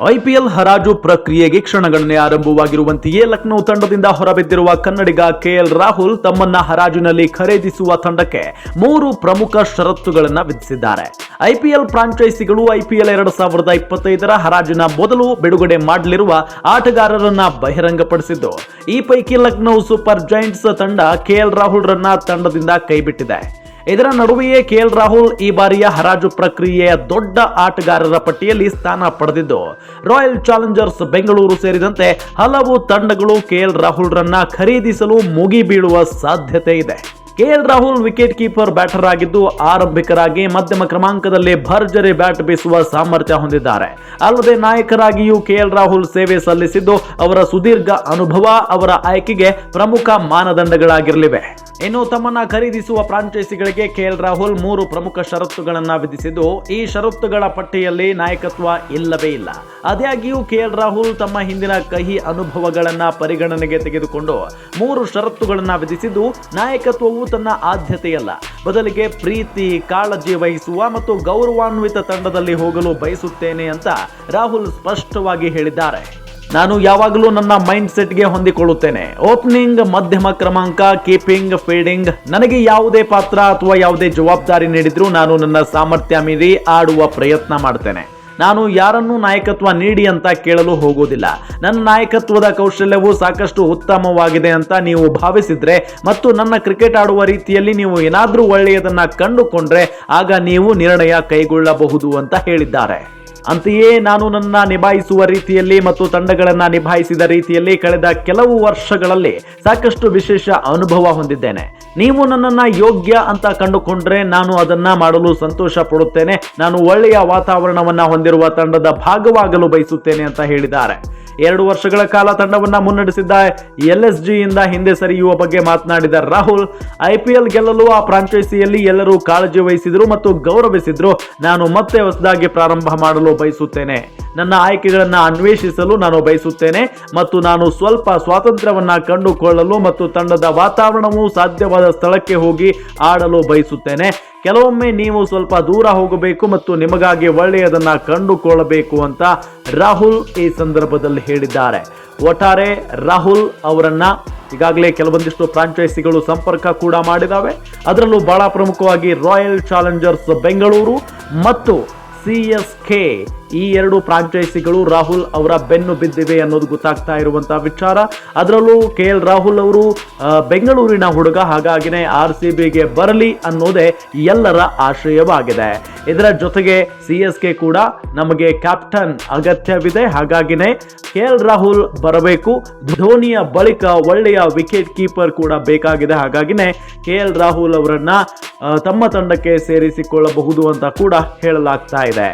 IPL ಹರಾಜು ಪ್ರಕ್ರಿಯೆಗೆ ಕ್ಷಣಗಣನೆ ಆರಂಭವಾಗಿರುವಂತೆಯೇ ಲಕ್ನೋ ತಂಡದಿಂದ ಹೊರಬಿದ್ದಿರುವ ಕನ್ನಡಿಗ ಕೆಎಲ್ ರಾಹುಲ್ ತಮ್ಮನ್ನ ಹರಾಜಿನಲ್ಲಿ ಖರೀದಿಸುವ ತಂಡಕ್ಕೆ 3 ಪ್ರಮುಖ ಷರತ್ತುಗಳನ್ನು ವಿಧಿಸಿದ್ದಾರೆ. ಐಪಿಎಲ್ ಫ್ರಾಂಚೈಸಿಗಳು ಐಪಿಎಲ್ 2025ರ ಹರಾಜಿನ ಮೊದಲು ಬಿಡುಗಡೆ ಮಾಡಲಿರುವ ಆಟಗಾರರನ್ನ ಬಹಿರಂಗಪಡಿಸಿದ್ದು, ಈ ಪೈಕಿ ಲಕ್ನೋ ಸೂಪರ್ ಜೈಂಟ್ಸ್ ತಂಡ ಕೆಎಲ್ ರಾಹುಲ್ ರನ್ನ ತಂಡದಿಂದ ಕೈಬಿಟ್ಟಿದೆ. ಇದರ ನಡುವೆಯೇ ಕೆಎಲ್ ರಾಹುಲ್ ಈ ಬಾರಿಯ ಹರಾಜು ಪ್ರಕ್ರಿಯೆಯ ದೊಡ್ಡ ಆಟಗಾರರ ಪಟ್ಟಿಯಲ್ಲಿ ಸ್ಥಾನ ಪಡೆದಿದ್ದು, ರಾಯಲ್ ಚಾಲೆಂಜರ್ಸ್ ಬೆಂಗಳೂರು ಸೇರಿದಂತೆ ಹಲವು ತಂಡಗಳು ಕೆಎಲ್ ರಾಹುಲ್ ರನ್ನ ಖರೀದಿಸಲು ಮುಗಿಬೀಳುವ ಸಾಧ್ಯತೆ ಇದೆ. KL Rahul wicket keeper batter ಆಗಿದ್ದು, ಆರಂಭಿಕರಾಗಿ ಮಧ್ಯಮ ಕ್ರಮಾಂಕದಲ್ಲಿ ಭರ್ಜರಿ ಬ್ಯಾಟ್ ಬೀಸುವ ಸಾಮರ್ಥ್ಯ ಹೊಂದಿದ್ದಾರೆ. ಅಲ್ಲದೆ ನಾಯಕರಾಗಿಯೂ ಕೆಎಲ್ ರಾಹುಲ್ ಸೇವೆ ಸಲ್ಲಿಸಿದ್ದು, ಅವರ ಸುದೀರ್ಘ ಅನುಭವ ಅವರ ಆಯ್ಕೆಗೆ ಪ್ರಮುಖ ಮಾನದಂಡಗಳಾಗಿರಲಿವೆ. ಇನ್ನು ತಮ್ಮನ್ನ ಖರೀದಿಸುವ ಫ್ರಾಂಚೈಸಿಗಳಿಗೆ ಕೆಎಲ್ ರಾಹುಲ್ 3 ಪ್ರಮುಖ ಷರತ್ತುಗಳನ್ನು ವಿಧಿಸಿದ್ದು, ಈ ಷರತ್ತುಗಳ ಪಟ್ಟಿಯಲ್ಲಿ ನಾಯಕತ್ವ ಇಲ್ಲವೇ ಇಲ್ಲ. ಆದಾಗ್ಯೂ ಕೆಎಲ್ ರಾಹುಲ್ ತಮ್ಮ ಹಿಂದಿನ ಕಹಿ ಅನುಭವಗಳನ್ನ ಪರಿಗಣನೆಗೆ ತೆಗೆದುಕೊಂಡು 3 ಷರತ್ತುಗಳನ್ನು ವಿಧಿಸಿದ್ದು, ನಾಯಕತ್ವವು ತನ್ನ ಆದ್ಯತೆಯಲ್ಲ, ಬದಲಿಗೆ ಪ್ರೀತಿ, ಕಾಳಜಿ ವಹಿಸುವ ಮತ್ತು ಗೌರವಾನ್ವಿತ ತಂಡದಲ್ಲಿ ಹೋಗಲು ಬಯಸುತ್ತೇನೆ ಅಂತ ರಾಹುಲ್ ಸ್ಪಷ್ಟವಾಗಿ ಹೇಳಿದ್ದಾರೆ. ನಾನು ಯಾವಾಗಲೂ ನನ್ನ ಮೈಂಡ್ ಸೆಟ್ಗೆ ಹೊಂದಿಕೊಳ್ಳುತ್ತೇನೆ. ಓಪನಿಂಗ್, ಮಧ್ಯಮ ಕ್ರಮಾಂಕ, ಕೀಪಿಂಗ್, ಫೀಲ್ಡಿಂಗ್, ನನಗೆ ಯಾವುದೇ ಪಾತ್ರ ಅಥವಾ ಯಾವುದೇ ಜವಾಬ್ದಾರಿ ನೀಡಿದ್ರೂ ನಾನು ನನ್ನ ಸಾಮರ್ಥ್ಯ ಮೀರಿ ಆಡುವ ಪ್ರಯತ್ನ ಮಾಡ್ತೇನೆ. ನಾನು ಯಾರನ್ನೂ ನಾಯಕತ್ವ ನೀಡಿ ಅಂತ ಕೇಳಲು ಹೋಗೋದಿಲ್ಲ. ನನ್ನ ನಾಯಕತ್ವದ ಕೌಶಲ್ಯವು ಸಾಕಷ್ಟು ಉತ್ತಮವಾಗಿದೆ ಅಂತ ನೀವು ಭಾವಿಸಿದ್ರೆ ಮತ್ತು ನನ್ನ ಕ್ರಿಕೆಟ್ ಆಡುವ ರೀತಿಯಲ್ಲಿ ನೀವು ಏನಾದರೂ ಒಳ್ಳೆಯದನ್ನ ಕಂಡುಕೊಂಡ್ರೆ ಆಗ ನೀವು ನಿರ್ಣಯ ಕೈಗೊಳ್ಳಬಹುದು ಅಂತ ಹೇಳಿದ್ದಾರೆ. ಅಂತೆಯೇ ನಾನು ನನ್ನ ನಿಭಾಯಿಸುವ ರೀತಿಯಲ್ಲಿ ಮತ್ತು ತಂಡಗಳನ್ನು ನಿಭಾಯಿಸಿದ ರೀತಿಯಲ್ಲಿ ಕಳೆದ ಕೆಲವು ವರ್ಷಗಳಲ್ಲಿ ಸಾಕಷ್ಟು ವಿಶೇಷ ಅನುಭವ ಹೊಂದಿದ್ದೇನೆ. ನೀವು ನನ್ನನ್ನು ಯೋಗ್ಯ ಅಂತ ಕಂಡುಕೊಂಡ್ರೆ ನಾನು ಅದನ್ನ ಮಾಡಲು ಸಂತೋಷ ಪಡುತ್ತೇನೆ. ನಾನು ಒಳ್ಳೆಯ ವಾತಾವರಣವನ್ನ ಹೊಂದಿರುವ ತಂಡದ ಭಾಗವಾಗಲು ಬಯಸುತ್ತೇನೆ ಅಂತ ಹೇಳಿದ್ದಾರೆ. 2 ವರ್ಷಗಳ ಕಾಲ ತಂಡವನ್ನ ಮುನ್ನಡೆಸಿದ್ದ LSG ಯಿಂದ ಹಿಂದೆ ಸರಿಯುವ ಬಗ್ಗೆ ಮಾತನಾಡಿದ ರಾಹುಲ್, ಐಪಿಎಲ್ ಗೆಲ್ಲಲು ಆ ಫ್ರಾಂಚೈಸಿಯಲ್ಲಿ ಎಲ್ಲರೂ ಕಾಳಜಿ ವಹಿಸಿದ್ರು ಮತ್ತು ಗೌರವಿಸಿದ್ರು. ನಾನು ಮತ್ತೆ ಹೊಸದಾಗಿ ಪ್ರಾರಂಭ ಮಾಡಲು ಬಯಸುತ್ತೇನೆ. ನನ್ನ ಆಯ್ಕೆಗಳನ್ನು ಅನ್ವೇಷಿಸಲು ನಾನು ಬಯಸುತ್ತೇನೆ ಮತ್ತು ನಾನು ಸ್ವಲ್ಪ ಸ್ವಾತಂತ್ರ್ಯವನ್ನ ಕಂಡುಕೊಳ್ಳಲು ಮತ್ತು ತಂಡದ ವಾತಾವರಣವು ಸಾಧ್ಯವಾದ ಸ್ಥಳಕ್ಕೆ ಹೋಗಿ ಆಡಲು ಬಯಸುತ್ತೇನೆ. ಕೆಲವೊಮ್ಮೆ ನೀವು ಸ್ವಲ್ಪ ದೂರ ಹೋಗಬೇಕು ಮತ್ತು ನಿಮಗಾಗಿ ಒಳ್ಳೆಯದನ್ನ ಕಂಡುಕೊಳ್ಳಬೇಕು ಅಂತ ರಾಹುಲ್ ಈ ಸಂದರ್ಭದಲ್ಲಿ ಹೇಳಿದ್ದಾರೆ. ಒಟ್ಟಾರೆ ರಾಹುಲ್ ಅವರನ್ನ ಈಗಾಗಲೇ ಕೆಲವೊಂದಿಷ್ಟು ಫ್ರಾಂಚೈಸಿಗಳು ಸಂಪರ್ಕ ಕೂಡ ಮಾಡಿದಾವೆ. ಅದರಲ್ಲೂ ಬಹಳ ಪ್ರಮುಖವಾಗಿ ರಾಯಲ್ ಚಾಲೆಂಜರ್ಸ್ ಬೆಂಗಳೂರು ಮತ್ತು CSK, ಈ 2 ಫ್ರಾಂಚೈಸಿಗಳು ರಾಹುಲ್ ಅವರ ಬೆನ್ನು ಬಿದ್ದಿವೆ ಅನ್ನೋದು ಗೊತ್ತಾಗ್ತಾ ಇರುವಂತಹ ವಿಚಾರ. ಅದರಲ್ಲೂ ಕೆಎಲ್ ರಾಹುಲ್ ಅವರು ಬೆಂಗಳೂರಿನ ಹುಡುಗ, ಹಾಗಾಗಿನೇ RCBಗೆ ಬರಲಿ ಅನ್ನೋದೇ ಎಲ್ಲರ ಆಶಯವಾಗಿದೆ. ಇದರ ಜೊತೆಗೆ CSK ಕೂಡ ನಮಗೆ ಕ್ಯಾಪ್ಟನ್ ಅಗತ್ಯವಿದೆ, ಹಾಗಾಗಿನೇ ಕೆಎಲ್ ರಾಹುಲ್ ಬರಬೇಕು. ಧೋನಿಯ ಬಳಿಕ ಒಳ್ಳೆಯ ವಿಕೆಟ್ ಕೀಪರ್ ಕೂಡ ಬೇಕಾಗಿದೆ, ಹಾಗಾಗಿನೇ ಕೆಎಲ್ ರಾಹುಲ್ ಅವರನ್ನ ತಮ್ಮ ತಂಡಕ್ಕೆ ಸೇರಿಸಿಕೊಳ್ಳಬಹುದು ಅಂತ ಕೂಡ ಹೇಳಲಾಗ್ತಾ ಇದೆ.